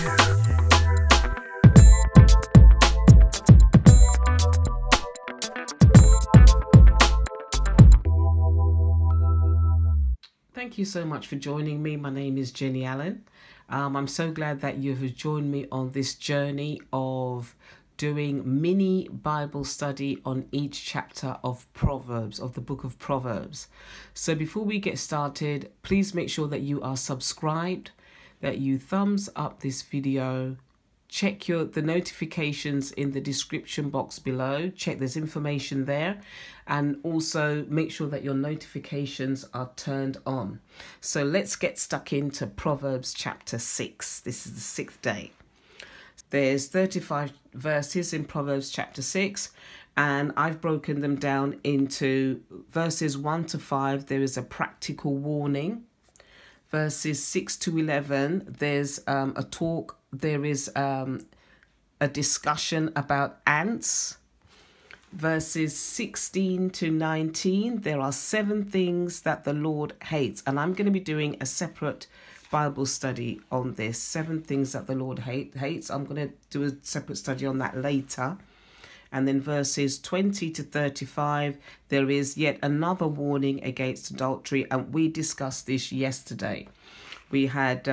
Thank you so much for joining me. My name is Jenny Allen. I'm so glad that you have joined me on this journey of doing mini Bible study on each chapter of Proverbs, of the book of Proverbs. So before we get started, please make sure that you are subscribed, that you thumbs up this video, check the notifications in the description box below, check there's information there, and also make sure that your notifications are turned on. So let's get stuck into Proverbs chapter 6. This is the 6th day. There's 35 verses in Proverbs chapter 6, and I've broken them down into verses 1 to 5. There is a practical warning. Verses 6 to 11, there's a talk. There is a discussion about ants. Verses 16 to 19, there are 7 things that the Lord hates. And I'm going to be doing a separate Bible study on this. 7 things that the Lord hates. I'm going to do a separate study on that later. And then verses 20 to 35, there is yet another warning against adultery. And we discussed this yesterday. We had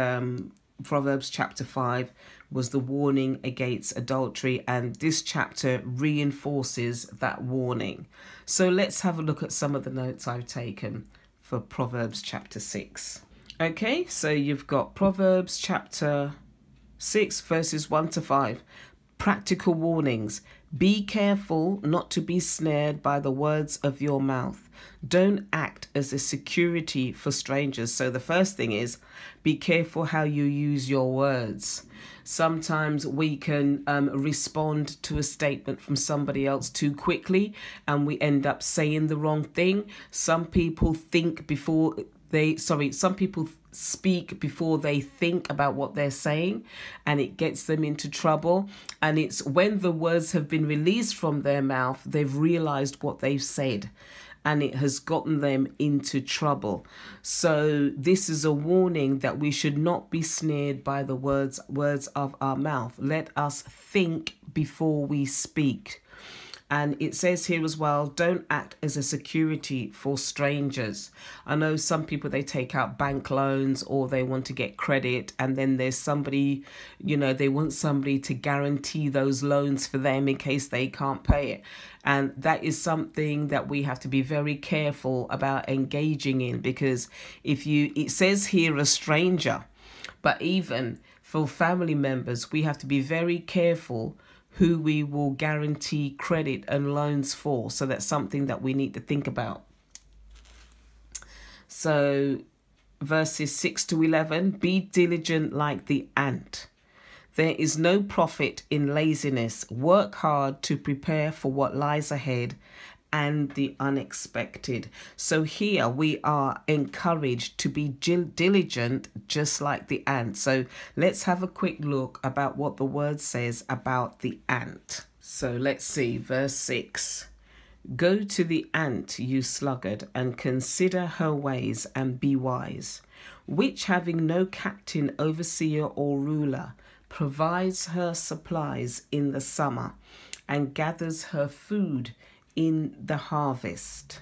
Proverbs chapter 5 was the warning against adultery. And this chapter reinforces that warning. So let's have a look at some of the notes I've taken for Proverbs chapter 6. Okay, so you've got Proverbs chapter 6 verses 1 to 5. Practical warnings. Be careful not to be snared by the words of your mouth. Don't act as a security for strangers. So the first thing is, be careful how you use your words. Sometimes we can respond to a statement from somebody else too quickly, and we end up saying the wrong thing. Some people speak before they think about what they're saying, and it gets them into trouble. And it's when the words have been released from their mouth, they've realized what they've said, and it has gotten them into trouble. So this is a warning that we should not be snared by the words of our mouth. Let us think before we speak. And it says here as well, don't act as a security for strangers. I know some people, they take out bank loans or they want to get credit. And then there's somebody, they want somebody to guarantee those loans for them in case they can't pay it. And that is something that we have to be very careful about engaging in, because it says here a stranger, but even for family members, we have to be very careful who we will guarantee credit and loans for. So that's something that we need to think about. So verses 6 to 11, be diligent like the ant. There is no profit in laziness. Work hard to prepare for what lies ahead and the unexpected. So here we are encouraged to be diligent just like the ant. So let's have a quick look about what the word says about the ant. So let's see, verse 6. Go to the ant, you sluggard, and consider her ways and be wise, which having no captain, overseer or ruler, provides her supplies in the summer and gathers her food in the harvest.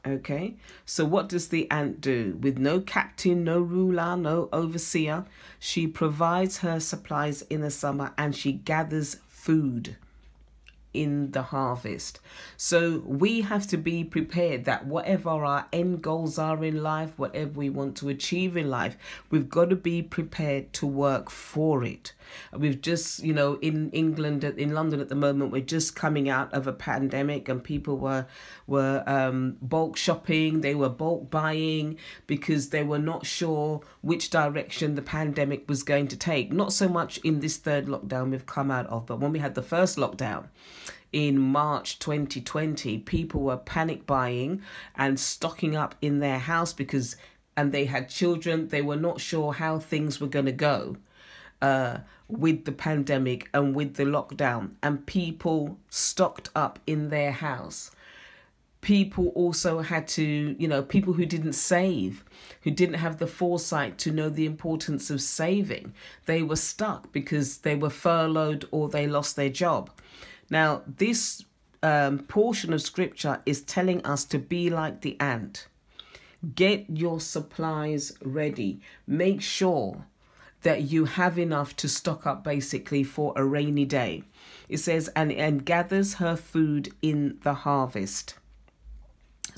Okay, so what does the ant do? With no captain, no ruler, no overseer, she provides her supplies in the summer and she gathers food in the harvest. So we have to be prepared that whatever our end goals are in life, whatever we want to achieve in life, we've got to be prepared to work for it. We've just, in England, in London at the moment, we're just coming out of a pandemic, and people were bulk shopping, they were bulk buying because they were not sure which direction the pandemic was going to take. Not so much in this third lockdown we've come out of, but when we had the first lockdown in March 2020, people were panic buying and stocking up in their house and they had children. They were not sure how things were going to go with the pandemic and with the lockdown, and people stocked up in their house. People also had to, people who didn't save, who didn't have the foresight to know the importance of saving, they were stuck because they were furloughed or they lost their job. Now, this portion of scripture is telling us to be like the ant. Get your supplies ready. Make sure that you have enough to stock up basically for a rainy day. It says, and gathers her food in the harvest.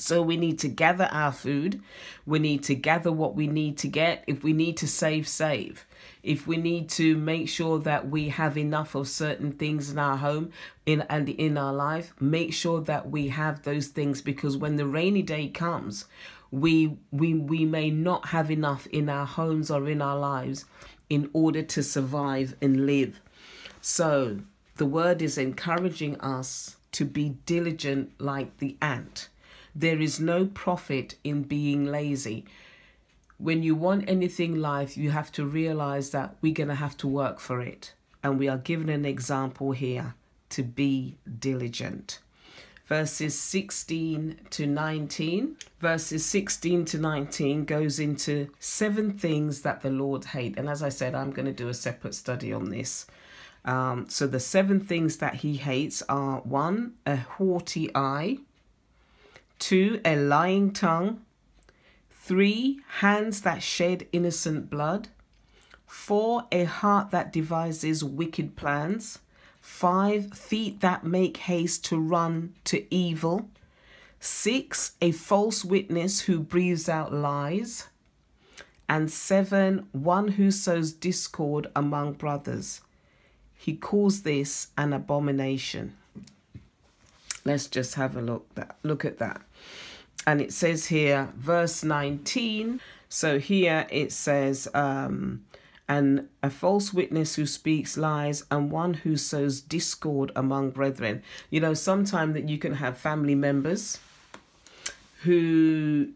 So we need to gather our food. We need to gather what we need to get. If we need to save, save. If we need to make sure that we have enough of certain things in our home and in our life, make sure that we have those things, because when the rainy day comes, we may not have enough in our homes or in our lives in order to survive and live. So the word is encouraging us to be diligent like the ant. There is no profit in being lazy. When you want anything in life, you have to realize that we're going to have to work for it. And we are given an example here to be diligent. Verses 16 to 19. Verses 16 to 19 goes into 7 things that the Lord hates. And as I said, I'm going to do a separate study on this. So the 7 things that he hates are: 1, a haughty eye; 2, a lying tongue; 3, hands that shed innocent blood; 4, a heart that devises wicked plans; 5, feet that make haste to run to evil; 6, a false witness who breathes out lies; and 7, one who sows discord among brothers. He calls this an abomination. Let's just have a look at that. And it says here, verse 19. So here it says, and a false witness who speaks lies, and one who sows discord among brethren. Sometimes that you can have family members who,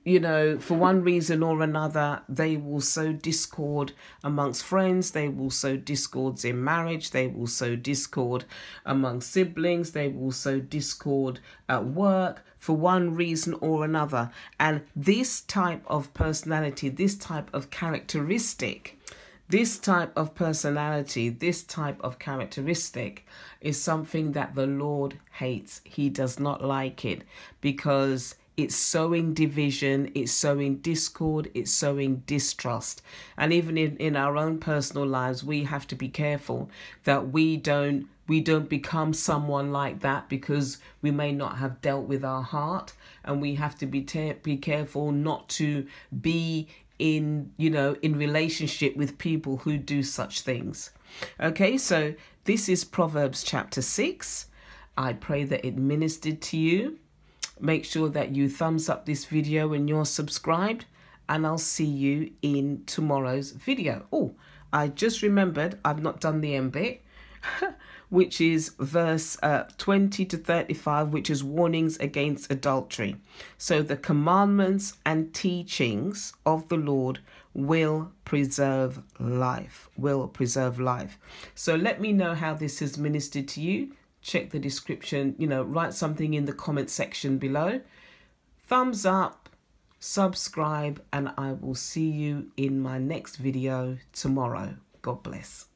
for one reason or another, they will sow discord amongst friends. They will sow discords in marriage. They will sow discord among siblings. They will sow discord at work for one reason or another. And this type of personality, this type of characteristic, this type of personality, this type of characteristic is something that the Lord hates. He does not like it, because it's sowing division, it's sowing discord, it's sowing distrust. And even in our own personal lives, we have to be careful that we don't become someone like that, because we may not have dealt with our heart, and we have to be careful not to be in relationship with people who do such things. Okay, so this is Proverbs chapter 6. I pray that it ministered to you. Make sure that you thumbs up this video when you're subscribed, and I'll see you in tomorrow's video. Oh, I just remembered I've not done the end bit, which is verse 20 to 35, which is warnings against adultery. So the commandments and teachings of the Lord will preserve life, So let me know how this has ministered to you. Check the description, write something in the comment section below. Thumbs up, subscribe, and I will see you in my next video tomorrow. God bless.